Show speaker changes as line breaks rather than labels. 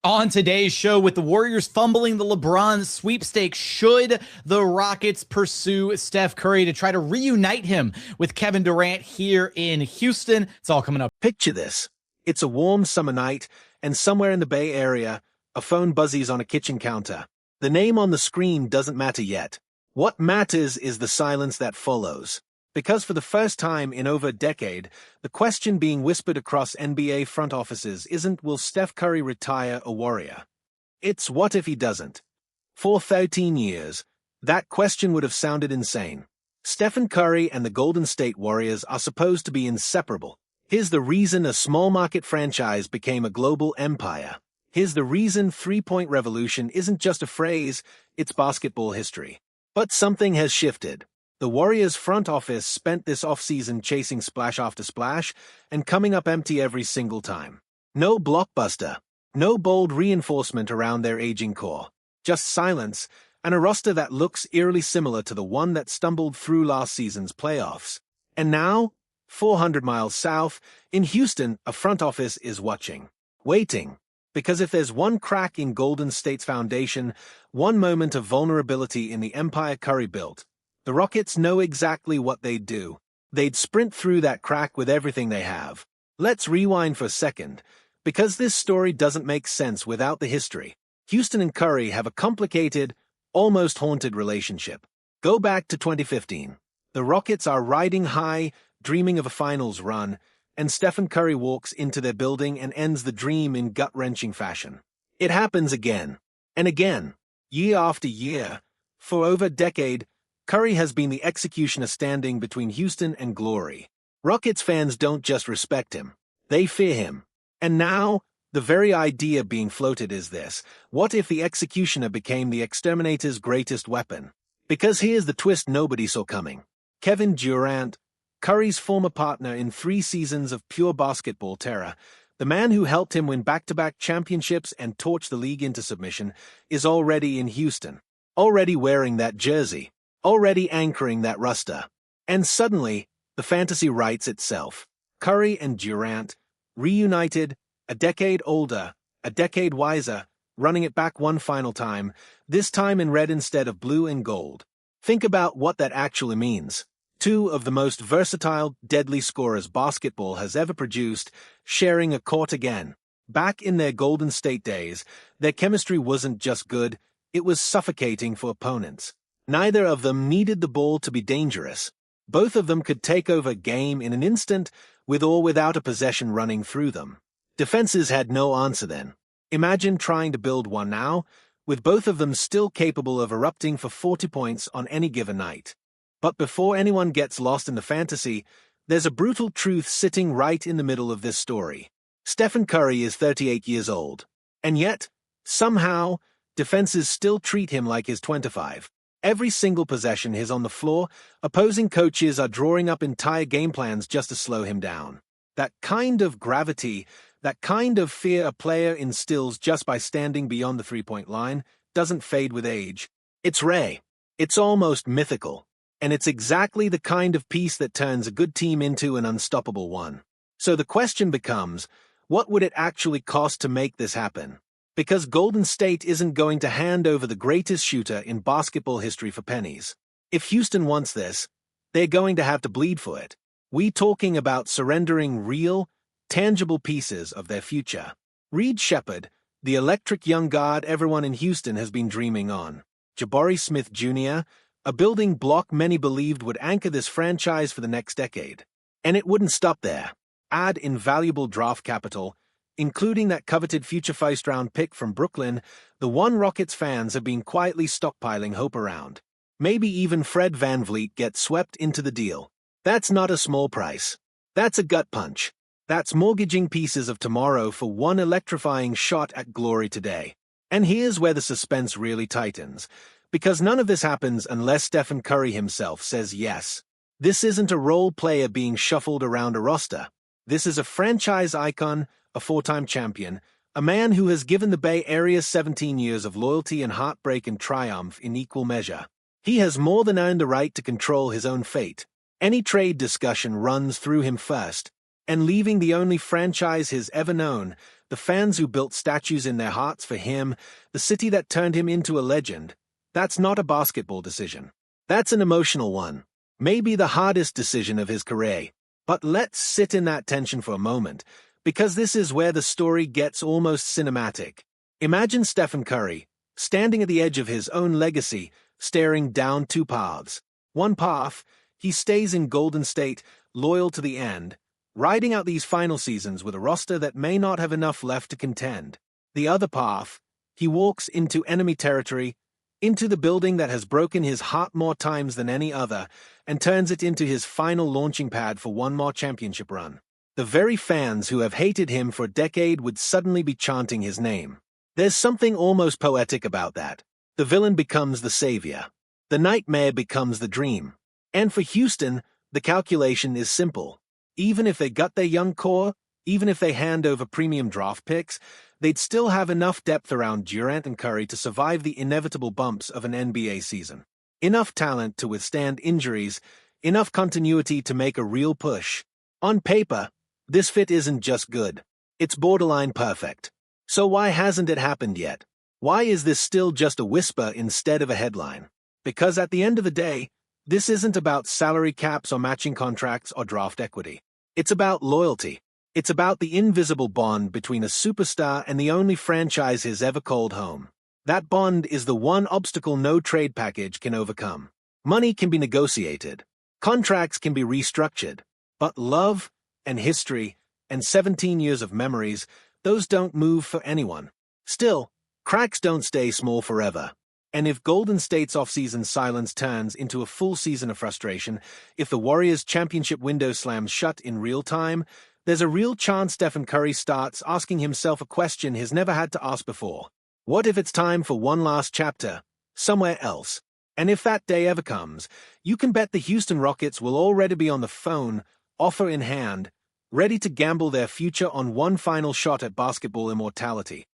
On today's show, with the Warriors fumbling the LeBron sweepstakes, should the Rockets pursue Steph Curry to try to reunite him with Kevin Durant here in Houston? It's all coming up.
Picture this. It's a warm summer night, and somewhere in the Bay Area, a phone buzzes on a kitchen counter. The name on the screen doesn't matter yet. What matters is the silence that follows. Because for the first time in over a decade, the question being whispered across NBA front offices isn't, will Steph Curry retire a Warrior? It's, what if he doesn't? For 13 years, that question would have sounded insane. Stephen Curry and the Golden State Warriors are supposed to be inseparable. Here's the reason a small-market franchise became a global empire. Here's the reason three-point revolution isn't just a phrase, it's basketball history. But something has shifted. The Warriors' front office spent this offseason chasing splash after splash and coming up empty every single time. No blockbuster, no bold reinforcement around their aging core. Just silence and a roster that looks eerily similar to the one that stumbled through last season's playoffs. And now, 400 miles south, in Houston, a front office is watching. Waiting. Because if there's one crack in Golden State's foundation, one moment of vulnerability in the empire Curry built, the Rockets know exactly what they'd do. They'd sprint through that crack with everything they have. Let's rewind for a second, because this story doesn't make sense without the history. Houston and Curry have a complicated, almost haunted relationship. Go back to 2015. The Rockets are riding high, dreaming of a finals run, and Stephen Curry walks into their building and ends the dream in gut-wrenching fashion. It happens again, and again, year after year. For over a decade, Curry has been the executioner standing between Houston and glory. Rockets fans don't just respect him, they fear him. And now, the very idea being floated is this: what if the executioner became the exterminator's greatest weapon? Because here's the twist nobody saw coming. Kevin Durant, Curry's former partner in 3 seasons of pure basketball terror, the man who helped him win back-to-back championships and torch the league into submission, is already in Houston, already wearing that jersey, already anchoring that roster. And suddenly, the fantasy writes itself. Curry and Durant, reunited, a decade older, a decade wiser, running it back one final time, this time in red instead of blue and gold. Think about what that actually means. 2 of the most versatile, deadly scorers basketball has ever produced, sharing a court again. Back in their Golden State days, their chemistry wasn't just good, it was suffocating for opponents. Neither of them needed the ball to be dangerous. Both of them could take over a game in an instant, with or without a possession running through them. Defenses had no answer then. Imagine trying to build one now, with both of them still capable of erupting for 40 points on any given night. But before anyone gets lost in the fantasy, there's a brutal truth sitting right in the middle of this story. Stephen Curry is 38 years old. And yet, somehow, defenses still treat him like he's 25. Every single possession he's on the floor, opposing coaches are drawing up entire game plans just to slow him down. That kind of gravity, that kind of fear a player instills just by standing beyond the three-point line, doesn't fade with age. It's rare. It's almost mythical. And it's exactly the kind of piece that turns a good team into an unstoppable one. So the question becomes, what would it actually cost to make this happen? Because Golden State isn't going to hand over the greatest shooter in basketball history for pennies. If Houston wants this, they're going to have to bleed for it. We're talking about surrendering real, tangible pieces of their future. Reed Sheppard, the electric young guard everyone in Houston has been dreaming on. Jabari Smith Jr., a building block many believed would anchor this franchise for the next decade. And it wouldn't stop there. Add invaluable draft capital, including that coveted future first-round pick from Brooklyn, the one Rockets fans have been quietly stockpiling hope around. Maybe even Fred VanVleet gets swept into the deal. That's not a small price. That's a gut punch. That's mortgaging pieces of tomorrow for one electrifying shot at glory today. And here's where the suspense really tightens. Because none of this happens unless Stephen Curry himself says yes. This isn't a role player being shuffled around a roster. This is a franchise icon, a 4-time champion, a man who has given the Bay Area 17 years of loyalty and heartbreak and triumph in equal measure. He has more than earned the right to control his own fate. Any trade discussion runs through him first, and leaving the only franchise he's ever known, the fans who built statues in their hearts for him, the city that turned him into a legend. That's not a basketball decision. That's an emotional one. Maybe the hardest decision of his career. But let's sit in that tension for a moment, because this is where the story gets almost cinematic. Imagine Stephen Curry, standing at the edge of his own legacy, staring down two paths. One path, he stays in Golden State, loyal to the end, riding out these final seasons with a roster that may not have enough left to contend. The other path, he walks into enemy territory, into the building that has broken his heart more times than any other, and turns it into his final launching pad for one more championship run. The very fans who have hated him for a decade would suddenly be chanting his name. There's something almost poetic about that. The villain becomes the savior. The nightmare becomes the dream. And for Houston, the calculation is simple. Even if they gut their young core, even if they hand over premium draft picks, they'd still have enough depth around Durant and Curry to survive the inevitable bumps of an NBA season. Enough talent to withstand injuries, enough continuity to make a real push. On paper, this fit isn't just good. It's borderline perfect. So why hasn't it happened yet? Why is this still just a whisper instead of a headline? Because at the end of the day, this isn't about salary caps or matching contracts or draft equity. It's about loyalty. It's about the invisible bond between a superstar and the only franchise he's ever called home. That bond is the one obstacle no trade package can overcome. Money can be negotiated. Contracts can be restructured. But love and history and 17 years of memories, those don't move for anyone. Still, cracks don't stay small forever. And if Golden State's offseason silence turns into a full season of frustration, if the Warriors' championship window slams shut in real time, there's a real chance Stephen Curry starts asking himself a question he's never had to ask before. What if it's time for one last chapter, somewhere else? And if that day ever comes, you can bet the Houston Rockets will already be on the phone, offer in hand, ready to gamble their future on one final shot at basketball immortality.